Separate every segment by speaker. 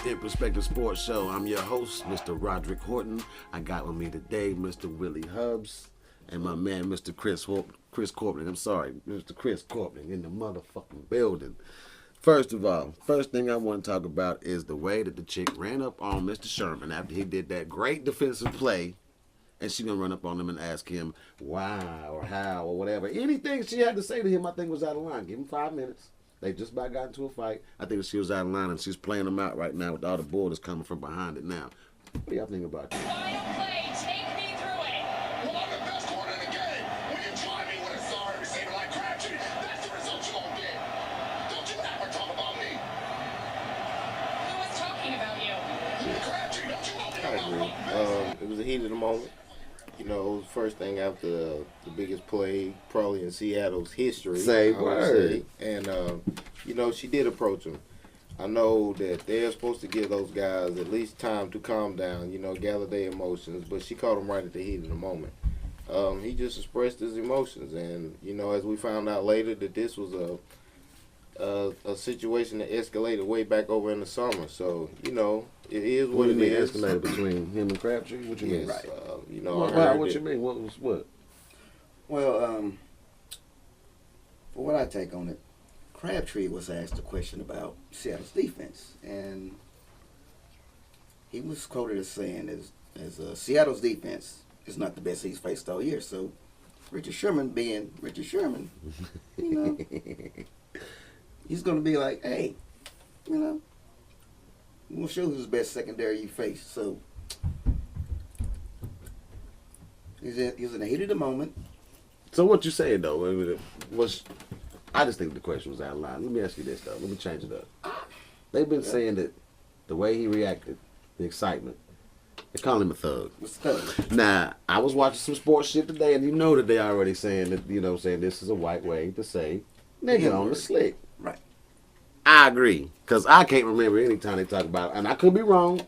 Speaker 1: the In Prospective Sports Show. I'm your host, Mr. Roderick Horton. I got with me today Mr. Willie Hubbs and my man, Mr. Chris Corbin. I'm sorry, Mr. Chris Corbin in the motherfucking building. First of all, first thing I want to talk about is the way that the chick ran up on Mr. Sherman after he did that great defensive play. And she gonna run up on him and ask him why or how or whatever. Anything she had to say to him, I think was out of line. Give him 5 minutes. They just about got into a fight. I think she was out of line, and she's playing them out right now with all the borders coming from behind it now. What do y'all think about that?
Speaker 2: Final play, take me through it.
Speaker 3: Well, I'm the best corner in the game. When you try me with a sorry receiver like Crabtree, that's the result you're gonna get. Don't you ever talk about me.
Speaker 2: Who was talking about you?
Speaker 3: Crabtree, don't you know me?
Speaker 4: I agree. It was a heat of the moment. You know, it was the first thing after the biggest play probably in Seattle's history.
Speaker 1: Say
Speaker 4: I would
Speaker 1: word.
Speaker 4: say. And, you know, she did approach him. I know that they're supposed to give those guys at least time to calm down, you know, gather their emotions, but she caught him right at the heat of the moment. He just expressed his emotions, and, you know, as we found out later that this was a situation that escalated way back over in the summer. So, you know, it is
Speaker 1: What
Speaker 4: what
Speaker 1: do
Speaker 4: it
Speaker 1: you mean
Speaker 4: is.
Speaker 1: escalated between him and Crabtree? What you mean?
Speaker 4: Yes, you know,
Speaker 1: What,
Speaker 4: I heard
Speaker 1: what
Speaker 4: that-
Speaker 1: you mean? What was what?
Speaker 5: Well, for what I take on it, Crabtree was asked a question about Seattle's defense, and he was quoted as saying, "As Seattle's defense is not the best he's faced all year." So, Richard Sherman, being Richard Sherman, you know, he's going to be like, "Hey, you know, we'll show who's the best secondary you face." So, he's in the heat of the moment.
Speaker 1: So what you saying though? I just think the question was out of line. Let me ask you this though. Let me change it up. They've been saying that the way he reacted, the excitement, they call him a thug.
Speaker 5: What's up?
Speaker 1: Now, I was watching some sports shit today, and you know that they already saying that, you know, saying this is a white way to say nigga on the slick.
Speaker 5: Right.
Speaker 1: I agree, because I can't remember any time they talk about, and I could be wrong,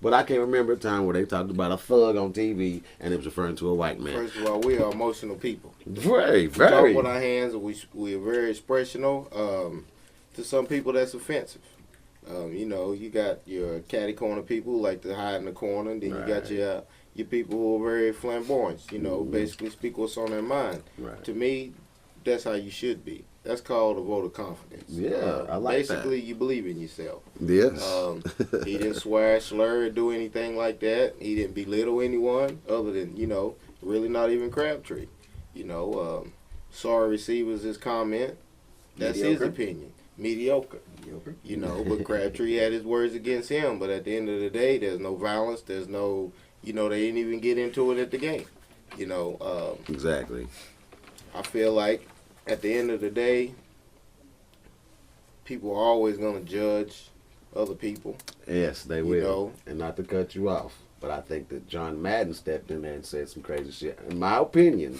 Speaker 1: but I can't remember a time where they talked about a thug on TV and it was referring to a white man.
Speaker 4: First of all, we are emotional people.
Speaker 1: Very,
Speaker 4: We talk
Speaker 1: very.
Speaker 4: with our hands, and we are very expressional. To some people, that's offensive. You know, you got your catty corner people who like to hide in the corner, and then you got your people who are very flamboyant. You know, basically speak what's on their mind.
Speaker 1: Right.
Speaker 4: To me, that's how you should be. That's called a vote of confidence.
Speaker 1: Yeah, I like that.
Speaker 4: basically, you believe in yourself.
Speaker 1: Yes.
Speaker 4: He didn't swear, slur, do anything like that. He didn't belittle anyone other than, you know, really not even Crabtree. You know, sorry receivers his comment. That's
Speaker 5: Mediocre.
Speaker 4: his opinion. Mediocre. You know, but Crabtree had his words against him. But at the end of the day, there's no violence. There's no, you know, they didn't even get into it at the game. You know,
Speaker 1: Exactly.
Speaker 4: I feel like at the end of the day, people are always going to judge other people.
Speaker 1: Yes, they
Speaker 4: You
Speaker 1: will.
Speaker 4: know.
Speaker 1: And not to cut you off, but I think that John Madden stepped in there and said some crazy shit. In my opinion,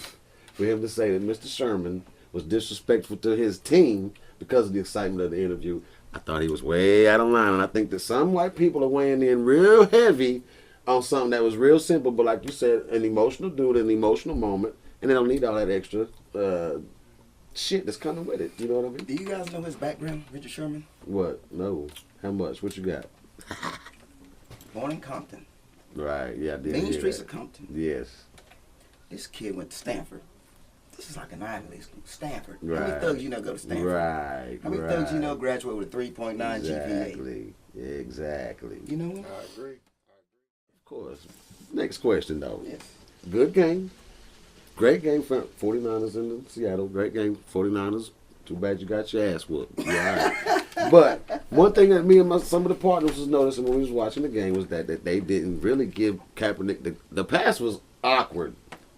Speaker 1: for him to say that Mr. Sherman was disrespectful to his team because of the excitement of the interview, I thought he was way out of line. And I think that some white people are weighing in real heavy on something that was real simple, but like you said, an emotional dude, an emotional moment, and they don't need all that extra shit that's coming with it. You know what I mean?
Speaker 5: Do you guys know his background, Richard Sherman?
Speaker 1: What? No. How much? What you got?
Speaker 5: Born in Compton.
Speaker 1: Right. Yeah, I did
Speaker 5: Main
Speaker 1: hear
Speaker 5: streets
Speaker 1: that.
Speaker 5: of Compton.
Speaker 1: Yes.
Speaker 5: This kid went to Stanford. This is like an Ivy League school. Stanford. How
Speaker 1: Right.
Speaker 5: many thugs you know go to Stanford?
Speaker 1: Right.
Speaker 5: How many thugs you know graduate with a 3.9 GPA?
Speaker 1: Exactly. Exactly.
Speaker 5: You know him?
Speaker 4: I agree.
Speaker 1: Of course. Next question, though.
Speaker 5: Yes.
Speaker 1: Good game. Great game for 49ers in Seattle. Great game, 49ers. Too bad you got your ass whooped. Yeah, all right. But one thing that me and some of the partners was noticing when we was watching the game was that they didn't really give Kaepernick the pass was awkward,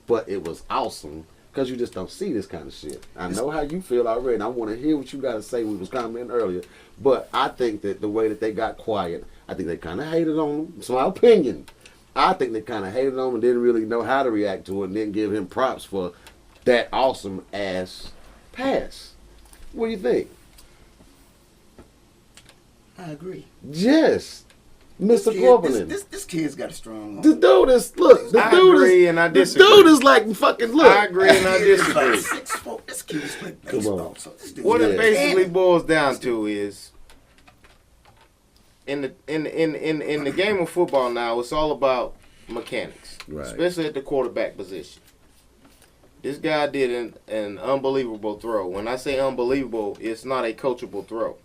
Speaker 1: but it was awesome because you just don't see this kind of shit. I know how you feel already, and I want to hear what you got to say. We was commenting earlier, but I think that the way that they got quiet, I think they kind of hated on him. It's my opinion. I think they kind of hated on him and didn't really know how to react to it and didn't give him props for that awesome ass pass. What do you think?
Speaker 5: I agree.
Speaker 1: Yes. Mr.
Speaker 5: Kid-
Speaker 1: Corbin.
Speaker 5: This kid's got a strong arm.
Speaker 1: The dude is, look, the
Speaker 4: I
Speaker 1: dude
Speaker 4: agree
Speaker 1: is,
Speaker 4: and I
Speaker 1: the
Speaker 4: disagree.
Speaker 1: dude is like fucking, look.
Speaker 4: I agree and I
Speaker 5: This kid is like
Speaker 4: disagree.
Speaker 5: 6'4". This kid is playing
Speaker 1: Come on.
Speaker 5: baseball. So this dude
Speaker 4: What
Speaker 1: Yeah.
Speaker 4: it basically boils down to is in the game of football now, it's all about mechanics,
Speaker 1: Right.
Speaker 4: especially at the quarterback position. This guy did an unbelievable throw. When I say unbelievable, it's not a coachable throw.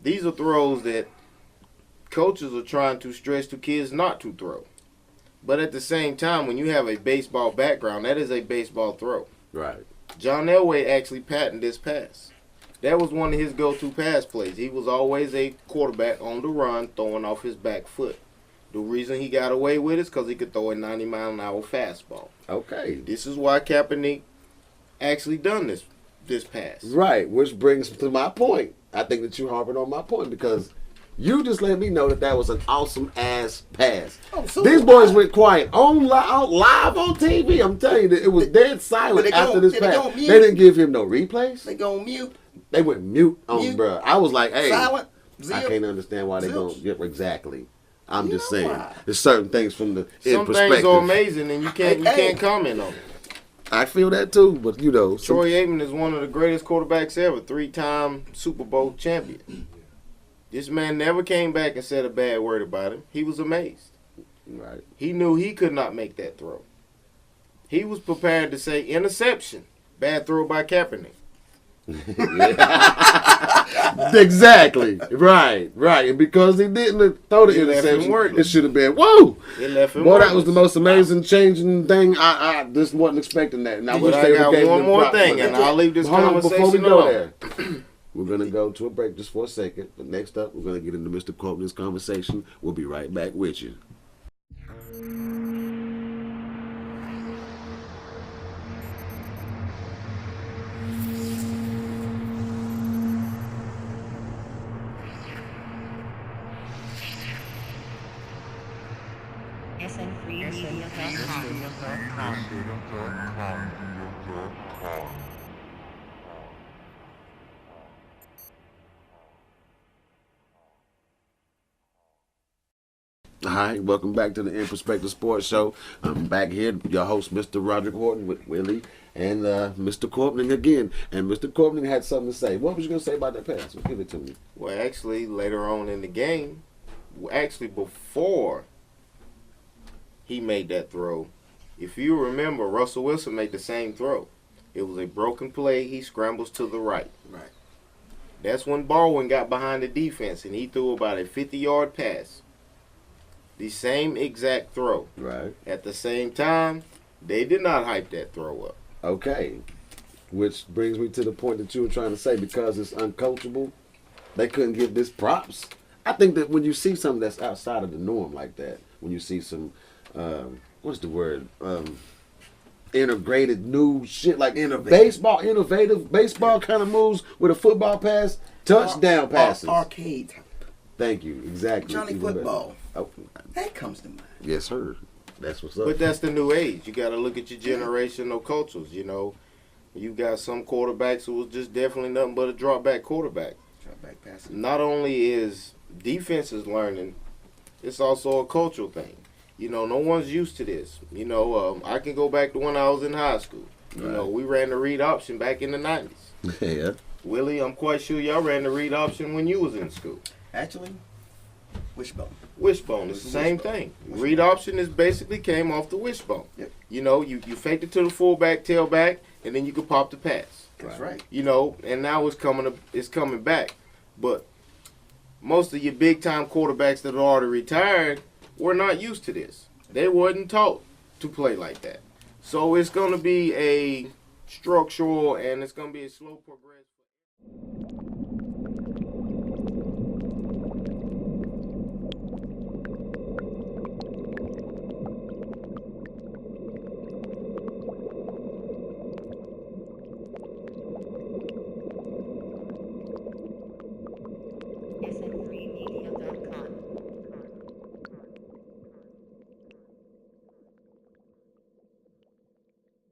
Speaker 4: These are throws that coaches are trying to stress to kids not to throw. But at the same time, when you have a baseball background, that is a baseball throw.
Speaker 1: Right.
Speaker 4: John Elway actually patented this pass. That was one of his go-to pass plays. He was always a quarterback on the run, throwing off his back foot. The reason he got away with it is because he could throw a 90-mile-an-hour fastball.
Speaker 1: Okay.
Speaker 4: This is why Kaepernick actually done this pass.
Speaker 1: Right, which brings to my point. I think that you're harping on my point because you just let me know that was an awesome ass pass.
Speaker 5: Oh, so
Speaker 1: These boys went quiet on live on TV. I'm telling you, that it was dead silent
Speaker 5: they
Speaker 1: after
Speaker 5: go-
Speaker 1: this
Speaker 5: they
Speaker 1: pass.
Speaker 5: go
Speaker 1: They
Speaker 5: mute.
Speaker 1: didn't give him no replays.
Speaker 5: They go mute,
Speaker 1: They went mute on
Speaker 5: Mute.
Speaker 1: bruh. I was like, hey,
Speaker 5: silent,
Speaker 1: I
Speaker 5: zip.
Speaker 1: can't understand why they
Speaker 5: Zilch.
Speaker 1: don't get exactly. I'm
Speaker 5: You
Speaker 1: just
Speaker 5: know
Speaker 1: saying,
Speaker 5: why.
Speaker 1: there's certain things from the in
Speaker 4: Some
Speaker 1: perspective.
Speaker 4: things are amazing, and you
Speaker 5: Hey.
Speaker 4: can't comment on it.
Speaker 1: I feel that too, but you know, some-
Speaker 4: Troy Aikman is one of the greatest quarterbacks ever, 3-time Super Bowl champion. This man never came back and said a bad word about him. He was amazed.
Speaker 1: right.
Speaker 4: He knew he could not make that throw. He was prepared to say interception, bad throw by Kaepernick.
Speaker 1: Exactly. Right. And because he didn't throw the
Speaker 4: He left him
Speaker 1: interception,
Speaker 4: wordless.
Speaker 1: it should have been whoa.
Speaker 4: It left him
Speaker 1: Boy, that was the
Speaker 4: wordless.
Speaker 1: most amazing changing thing. I just wasn't expecting that. And I
Speaker 4: But
Speaker 1: wish
Speaker 4: I
Speaker 1: they would
Speaker 4: got
Speaker 1: gave
Speaker 4: one
Speaker 1: them
Speaker 4: more
Speaker 1: props
Speaker 4: thing,
Speaker 1: for
Speaker 4: and
Speaker 1: that.
Speaker 4: I'll leave this
Speaker 1: Hold on, before we
Speaker 4: conversation
Speaker 1: go
Speaker 4: alone.
Speaker 1: there, we're gonna go to a break just for a second. But next up, we're gonna get into Mr. Courtney's conversation. We'll be right back with you.
Speaker 6: SM3 MEDIA-2014.
Speaker 1: Hi, welcome back to the In Perspective Sports Show. I'm back here, your host, Mr. Roderick Horton, with Willie and Mr. Courtney again. And Mr. Courtney had something to say. What was you going to say about that pass? Well, give it to me.
Speaker 4: Well, actually, later on in the game, actually before he made that throw, if you remember, Russell Wilson made the same throw. It was a broken play. He scrambles to the right.
Speaker 5: Right.
Speaker 4: That's when Baldwin got behind the defense, and he threw about a 50-yard pass. The same exact throw.
Speaker 1: Right.
Speaker 4: At the same time, they did not hype that throw up.
Speaker 1: Okay. Which brings me to the point that you were trying to say, because it's uncoachable, they couldn't give this props. I think that when you see something that's outside of the norm like that, when you see some, what's the word? Integrated new shit like innovative baseball kind of moves with a football pass, touchdown passes.
Speaker 5: Arcade.
Speaker 1: Thank you. Exactly.
Speaker 5: Johnny
Speaker 1: Even better.
Speaker 5: Football.
Speaker 1: Oh,
Speaker 5: That comes to mind.
Speaker 1: yes, sir. That's what's up.
Speaker 4: But that's the new age. You got to look at your generational cultures. You know, you got some quarterbacks who was just definitely nothing but a drop back quarterback.
Speaker 5: Drop back pass.
Speaker 4: Not only is defenses learning, it's also a cultural thing. You know, no one's used to this. You know, I can go back to when I was in high school. You know, we ran the read option back in the 90s.
Speaker 1: Yeah.
Speaker 4: Willie, I'm quite sure y'all ran the read option when you was in school.
Speaker 5: Actually, wishbone.
Speaker 4: Wishbone is the same
Speaker 5: Wishbone.
Speaker 4: thing. Read option is basically came off the wishbone.
Speaker 5: Yep.
Speaker 4: You know, you faked it to the fullback, tailback, and then you could pop the pass.
Speaker 5: That's right.
Speaker 4: You know, and now it's coming back. But most of your big time quarterbacks that are already retired were not used to this. They wasn't taught to play like that. So it's going to be a structural and it's going to be a slow progression.
Speaker 6: SM3media.com.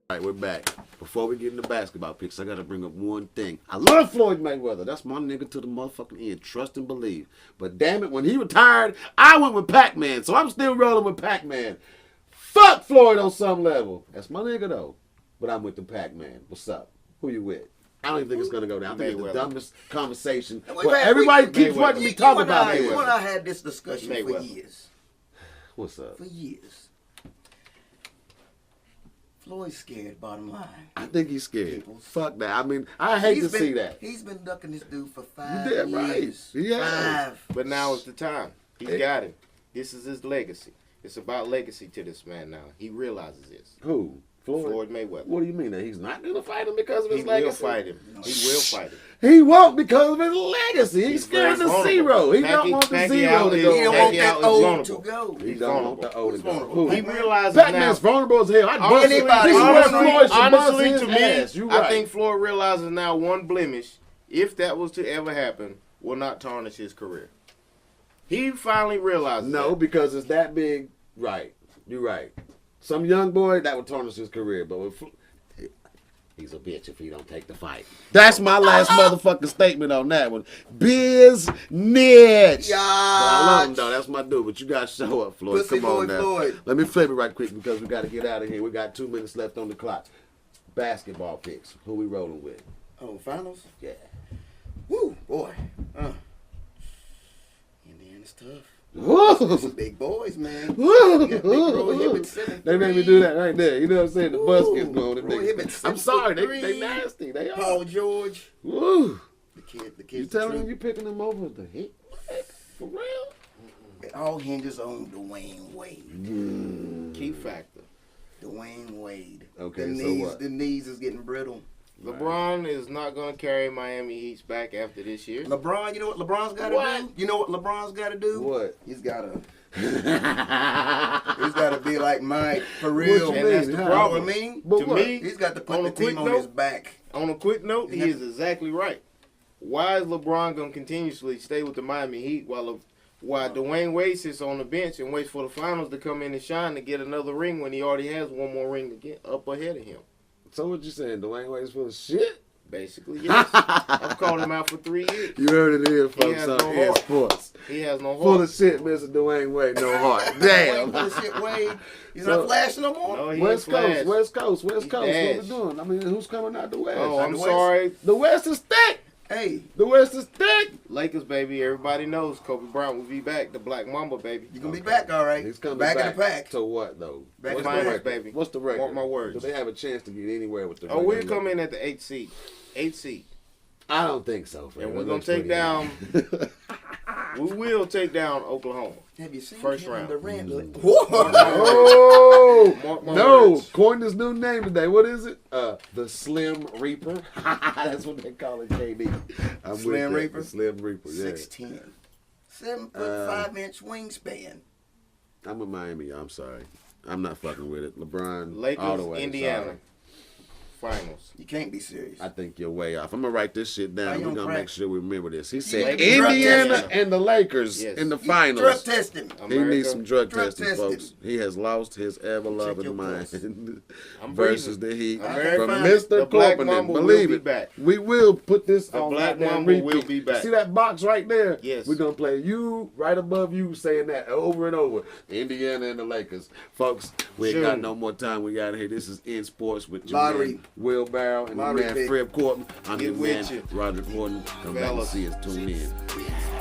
Speaker 1: All right, we're back. Before we get into basketball picks, I got to bring up one thing. I love Floyd Mayweather. That's my nigga to the motherfucking end. Trust and believe. But damn it, when he retired, I went with Pac-Man. So I'm still rolling with Pac-Man. Fuck Floyd on some level. That's my nigga, though. But I'm with the Pac-Man. What's up? Who you with? I don't even think it's gonna go down. I think it's the
Speaker 4: Mayweather.
Speaker 1: dumbest conversation.
Speaker 5: And
Speaker 1: But everybody keeps
Speaker 4: Mayweather.
Speaker 1: wanting me to talk about
Speaker 5: You and
Speaker 1: Mayweather.
Speaker 5: I had this discussion for
Speaker 4: Mayweather.
Speaker 5: years.
Speaker 1: What's up?
Speaker 5: For years. Floyd's scared, bottom line.
Speaker 1: I think he's scared.
Speaker 5: People.
Speaker 1: Fuck that. I mean, I hate to
Speaker 5: He's been-
Speaker 1: see that.
Speaker 5: He's been ducking this dude for 5
Speaker 1: You damn right.
Speaker 5: years.
Speaker 1: Yeah.
Speaker 5: 5.
Speaker 4: But now is the time. He's got it. This is his legacy. It's about legacy to this man now. He realizes this.
Speaker 1: Who?
Speaker 4: Floyd Mayweather.
Speaker 1: What do you mean that he's not gonna fight him because of his
Speaker 4: He
Speaker 1: legacy?
Speaker 4: will fight him. He will fight him.
Speaker 1: He won't because of his legacy. He's
Speaker 4: He's
Speaker 1: scared
Speaker 4: very
Speaker 1: of the zero. He don't want the
Speaker 4: Pacquiao
Speaker 1: zero to
Speaker 4: is-
Speaker 1: go.
Speaker 5: He don't
Speaker 4: Pacquiao
Speaker 5: want
Speaker 4: is
Speaker 5: that old
Speaker 4: vulnerable.
Speaker 5: to go.
Speaker 1: He
Speaker 4: He's
Speaker 1: don't want the
Speaker 4: vulnerable.
Speaker 1: old to
Speaker 5: Who's
Speaker 1: go.
Speaker 5: vulnerable?
Speaker 1: Who?
Speaker 4: He realizes
Speaker 1: Pac-Man's
Speaker 4: now.
Speaker 1: vulnerable as hell. I'd bust
Speaker 5: Honestly-
Speaker 1: him. This is where
Speaker 5: honestly-
Speaker 1: Floyd should bust
Speaker 4: Honestly,
Speaker 1: his
Speaker 4: to me,
Speaker 1: ass. You right.
Speaker 4: I think Floyd realizes now one blemish, if that was to ever happen, will not tarnish his career. He finally realizes
Speaker 1: No,
Speaker 4: that.
Speaker 1: because it's that big. Right. You're right. Some young boy that would tarnish his career, but with he's a bitch if he don't take the fight. That's my last motherfucking statement on that one. Business. But I love him though. That's my dude. But you gotta show up, Floyd.
Speaker 5: Pussy
Speaker 1: Come on
Speaker 5: boy
Speaker 1: now.
Speaker 5: Floyd.
Speaker 1: Let me flip it right quick because we gotta get out of here. We got 2 minutes left on the clock. Basketball picks. Who we rolling with?
Speaker 5: Oh, finals?
Speaker 1: Yeah.
Speaker 5: Woo, boy. Indiana's tough.
Speaker 1: Woo!
Speaker 5: Some big boys, man.
Speaker 1: Woo!
Speaker 5: Big Roy Hibbert 7'3".
Speaker 1: They made me do that right there. You know what I'm saying? The bus gets going.
Speaker 5: Roy Hibbert
Speaker 1: I'm sorry.
Speaker 5: 7'3".
Speaker 1: They nasty. They are.
Speaker 5: Paul George.
Speaker 1: Woo!
Speaker 5: The kid.
Speaker 1: You telling me you picking them over the hit? For real?
Speaker 5: It all hinges on Dwayne Wade.
Speaker 4: Key factor.
Speaker 5: Dwayne Wade.
Speaker 1: Okay,
Speaker 5: the
Speaker 1: so
Speaker 5: knees,
Speaker 1: what?
Speaker 5: The knees is getting brittle.
Speaker 4: LeBron is not going to carry Miami Heat's back after this year.
Speaker 5: LeBron, you know what LeBron's got to
Speaker 4: What?
Speaker 5: do? You know what LeBron's got to do?
Speaker 1: What?
Speaker 5: He's got to. He's got to be like Mike for real.
Speaker 1: you
Speaker 4: And that's
Speaker 1: mean?
Speaker 4: the
Speaker 1: How?
Speaker 4: problem.
Speaker 5: You know what I mean?
Speaker 1: But
Speaker 4: To
Speaker 1: what?
Speaker 4: me,
Speaker 5: He's got to put
Speaker 4: On
Speaker 5: the
Speaker 4: a quick
Speaker 5: team on
Speaker 4: note-
Speaker 5: his back.
Speaker 4: On a quick note, he
Speaker 5: Yeah.
Speaker 4: is exactly right. Why is LeBron going to continuously stay with the Miami Heat while Dwayne Wade sits on the bench and waits for the finals to come in and shine to get another ring when he already has one more ring to get up ahead of him?
Speaker 1: So what you saying? Dwayne Wade's full of shit?
Speaker 4: Basically, yes. I've called him out for 3 years.
Speaker 1: You heard it here, folks.
Speaker 4: has
Speaker 1: On
Speaker 4: no
Speaker 1: Air
Speaker 4: heart.
Speaker 1: Sports.
Speaker 4: He has no
Speaker 1: Full
Speaker 4: heart.
Speaker 1: of shit, Mr. Dwayne Wade. No heart.
Speaker 5: Wade
Speaker 1: Damn.
Speaker 5: full of shit, Wade. He's
Speaker 1: So-
Speaker 5: not flashing no more.
Speaker 4: No, he
Speaker 1: West
Speaker 4: ain't
Speaker 1: Coast,
Speaker 4: flash.
Speaker 1: West Coast, West
Speaker 4: He
Speaker 1: Coast. What we
Speaker 4: dash.
Speaker 1: doing? I mean, who's coming out the West?
Speaker 4: Oh, I'm
Speaker 5: the West.
Speaker 4: sorry.
Speaker 1: The West is thick.
Speaker 5: Hey,
Speaker 1: The West is thick.
Speaker 4: Lakers, baby. Everybody knows Kobe Bryant will be back. The Black Mamba, baby.
Speaker 5: you gonna be back, all right.
Speaker 1: He's coming
Speaker 5: back
Speaker 1: back
Speaker 5: in the pack.
Speaker 1: to what though?
Speaker 5: Back
Speaker 1: What's
Speaker 5: in
Speaker 1: the
Speaker 5: the
Speaker 1: record?
Speaker 4: baby.
Speaker 1: What's the record?
Speaker 4: Mark my words.
Speaker 1: Do they have a chance to get anywhere with the
Speaker 4: Oh,
Speaker 1: record?
Speaker 4: we'll come in at the 8th seed. 8th seed.
Speaker 1: I don't think so. Fred.
Speaker 4: And
Speaker 1: That
Speaker 4: we're gonna
Speaker 1: looks
Speaker 4: take
Speaker 1: pretty
Speaker 4: down.
Speaker 1: good.
Speaker 4: We will take down Oklahoma.
Speaker 5: Have you seen
Speaker 4: First
Speaker 5: Kevin
Speaker 4: round.
Speaker 5: Durant? Whoa.
Speaker 1: Oh
Speaker 4: Mark my
Speaker 1: no!
Speaker 4: words.
Speaker 1: Coined this new name today. What is it? The Slim Reaper. That's what they call it, KD. I'm with
Speaker 5: Slim
Speaker 1: that.
Speaker 5: Reaper?
Speaker 1: The Slim Reaper. Yeah.
Speaker 5: 6'10". 7'5" wings wingspan.
Speaker 1: I'm a Miami. I'm sorry. I'm not fucking with it. LeBron. all the
Speaker 4: Lakers,
Speaker 1: way,
Speaker 4: Indiana.
Speaker 1: sorry.
Speaker 4: Finals.
Speaker 5: You can't be serious.
Speaker 1: I think you're way off. I'm gonna write this shit
Speaker 5: Why
Speaker 1: down.
Speaker 5: you
Speaker 1: We're
Speaker 5: on
Speaker 1: gonna
Speaker 5: crack?
Speaker 1: make sure we remember this. He said
Speaker 4: Lakers drug
Speaker 1: Indiana
Speaker 4: testing.
Speaker 1: and the Lakers
Speaker 4: Yes.
Speaker 1: in the
Speaker 5: Drug
Speaker 1: finals.
Speaker 5: testing.
Speaker 1: He needs some drug,
Speaker 5: Drug
Speaker 1: testing,
Speaker 5: testing.
Speaker 1: folks. He has lost his ever-loving
Speaker 5: your
Speaker 1: mind
Speaker 5: pulse.
Speaker 4: I'm
Speaker 1: versus
Speaker 4: breathing.
Speaker 1: the Heat
Speaker 4: I'm
Speaker 5: very
Speaker 1: from
Speaker 5: fine.
Speaker 1: Mr.
Speaker 4: The Black
Speaker 1: Corporan.
Speaker 4: Mamba will
Speaker 1: Believe
Speaker 4: be
Speaker 1: it.
Speaker 4: back.
Speaker 1: We will put this
Speaker 4: The
Speaker 1: on
Speaker 4: Black
Speaker 1: goddamn
Speaker 4: Mamba will
Speaker 1: repeat.
Speaker 4: be back.
Speaker 1: See that box right there?
Speaker 4: Yes.
Speaker 1: We're gonna play you right above you saying that over and over. Indiana and the Lakers, folks. We ain't got
Speaker 4: June.
Speaker 1: no more time. We got here. This is In Sports with your
Speaker 5: Lottery.
Speaker 1: man Will Barrow and
Speaker 5: Lottery
Speaker 1: my man
Speaker 5: pick.
Speaker 1: Fred Courtman. I'm
Speaker 4: Get
Speaker 1: your
Speaker 4: with
Speaker 1: man
Speaker 4: you.
Speaker 1: Roger Gordon. Come back and
Speaker 4: Fellas.
Speaker 1: see us. Tune in.